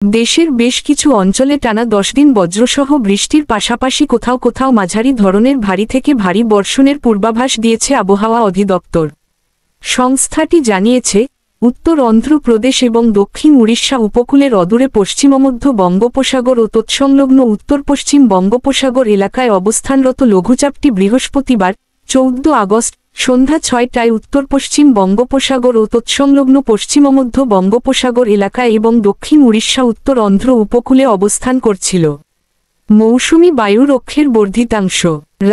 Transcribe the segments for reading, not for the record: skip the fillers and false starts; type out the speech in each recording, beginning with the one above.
দেশের বেশ কিছু অঞ্চলে টানা 10 দিন বজ্রসহ বৃষ্টির পাশাপাশি কোথাও কোথাও মাঝারি ধরনের ভারী থেকে ভারী বর্ষণের পূর্বাভাস দিয়েছে আবহাওয়া অধিদপ্তর। সংস্থাটি জানিয়েছে, উত্তর অন্ধ্রপ্রদেশ এবং দক্ষিণ উড়িষ্যা উপকূলের অদূরে পশ্চিমমধ্য বঙ্গোপসাগর ও তৎসংলগ্ন উত্তর পশ্চিম বঙ্গোপসাগর এলাকায় অবস্থানরত লঘুচাপটি বৃহস্পতিবার 14 আগস্ট সন্ধ্যা 6টায় উত্তর পশ্চিম বঙ্গোপসাগর ও তৎসংলগ্ন পশ্চিমমধ্য বঙ্গোপসাগর এলাকায় এবং দক্ষিণ উড়িষ্যা উত্তর অন্ধ্র উপকূলে অবস্থান করছিল। মৌসুমী বায়ুর অক্ষের বর্ধিতাংশ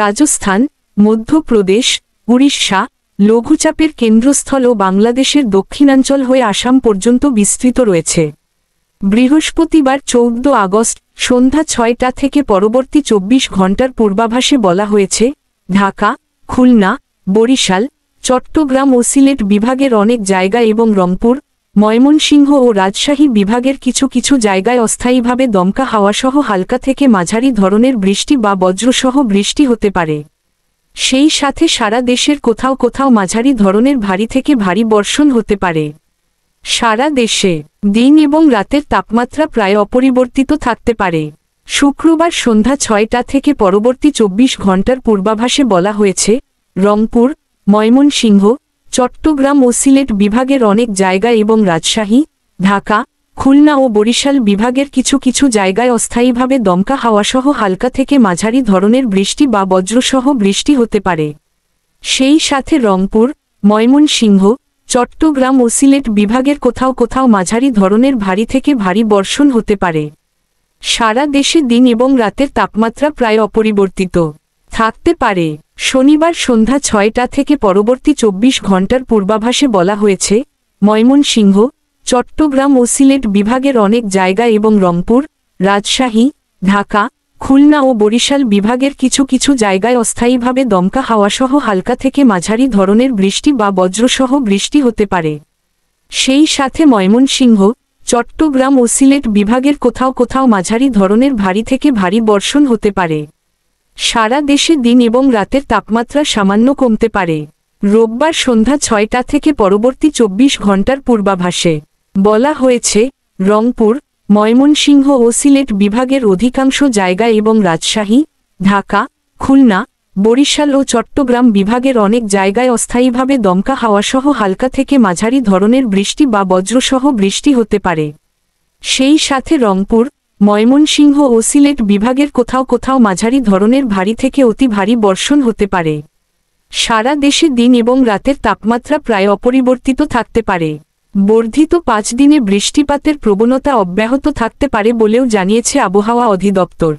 রাজস্থান, মধ্যপ্রদেশ, উড়িষ্যা, লঘুচাপের কেন্দ্রস্থল ও বাংলাদেশের দক্ষিণাঞ্চল হয়ে আসাম পর্যন্ত বিস্তৃত রয়েছে। বৃহস্পতিবার 14 আগস্ট সন্ধ্যা 6টা থেকে পরবর্তী 24 ঘণ্টার পূর্বাভাসে বলা হয়েছে, ঢাকা, খুলনা, বরিশাল, চট্টগ্রাম ও সিলেট বিভাগের অনেক জায়গা এবং রংপুর, ময়মনসিংহ ও রাজশাহী বিভাগের কিছু কিছু জায়গায় অস্থায়ীভাবে দমকা হাওয়াসহ হালকা থেকে মাঝারি ধরনের বৃষ্টি বা বজ্রসহ বৃষ্টি হতে পারে। সেই সাথে সারা দেশের কোথাও কোথাও মাঝারি ধরনের ভারী থেকে ভারী বর্ষণ হতে পারে। সারা দেশে দিন এবং রাতের তাপমাত্রা প্রায় অপরিবর্তিত থাকতে পারে। শুক্রবার সন্ধ্যা 6টা থেকে পরবর্তী 24 ঘণ্টার পূর্বাভাসে বলা হয়েছে, রংপুর, ময়মনসিংহ, চট্টগ্রাম ও সিলেট বিভাগের অনেক জায়গা এবং রাজশাহী, ঢাকা, খুলনা ও বরিশাল বিভাগের কিছু কিছু জায়গায় অস্থায়ীভাবে দমকা হাওয়াসহ হালকা থেকে মাঝারি ধরনের বৃষ্টি বা বজ্রসহ বৃষ্টি হতে পারে। সেই সাথে রংপুর, ময়মনসিংহ, চট্টগ্রাম ও সিলেট বিভাগের কোথাও কোথাও মাঝারি ধরনের ভারী থেকে ভারী বর্ষণ হতে পারে। সারা দেশে দিন এবং রাতের তাপমাত্রা প্রায় অপরিবর্তিত থাকতে পারে। শনিবার সন্ধ্যা 6টা থেকে পরবর্তী 24 ঘণ্টার পূর্বাভাসে বলা হয়েছে, ময়মনসিংহ, চট্টগ্রাম ও সিলেট বিভাগের অনেক জায়গা এবং রংপুর, রাজশাহী, ঢাকা, খুলনা ও বরিশাল বিভাগের কিছু কিছু জায়গায় অস্থায়ীভাবে দমকা হাওয়াসহ হালকা থেকে মাঝারি ধরনের বৃষ্টি বা বজ্রসহ বৃষ্টি হতে পারে। সেই সাথে ময়মনসিংহ, চট্টগ্রাম ও সিলেট বিভাগের কোথাও কোথাও মাঝারি ধরনের ভারী থেকে ভারী বর্ষণ হতে পারে। সারা দেশে দিন এবং রাতের তাপমাত্রা সামান্য কমতে পারে। রোববার সন্ধ্যা 6টা থেকে পরবর্তী 24 ঘণ্টার পূর্বাভাসে বলা হয়েছে, রংপুর, ময়মনসিংহ ও সিলেট বিভাগের অধিকাংশ জায়গা এবং রাজশাহী, ঢাকা, খুলনা, বরিশাল ও চট্টগ্রাম বিভাগের অনেক জায়গায় অস্থায়ীভাবে দমকা হাওয়াসহ হালকা থেকে মাঝারি ধরনের বৃষ্টি বা বজ্রসহ বৃষ্টি হতে পারে। সেই সাথে রংপুর, ময়মনসিংহ ও সিলেট বিভাগের কোথাও কোথাও মাঝারি ধরনের ভারী থেকে অতি ভারী বর্ষণ হতে পারে। সারা দেশে দিন এবং রাতের তাপমাত্রা প্রায় অপরিবর্তিত থাকতে পারে। বর্ধিত 5 দিনে বৃষ্টিপাতের প্রবণতা অব্যাহত থাকতে পারে বলেও জানিয়েছে আবহাওয়া অধিদপ্তর।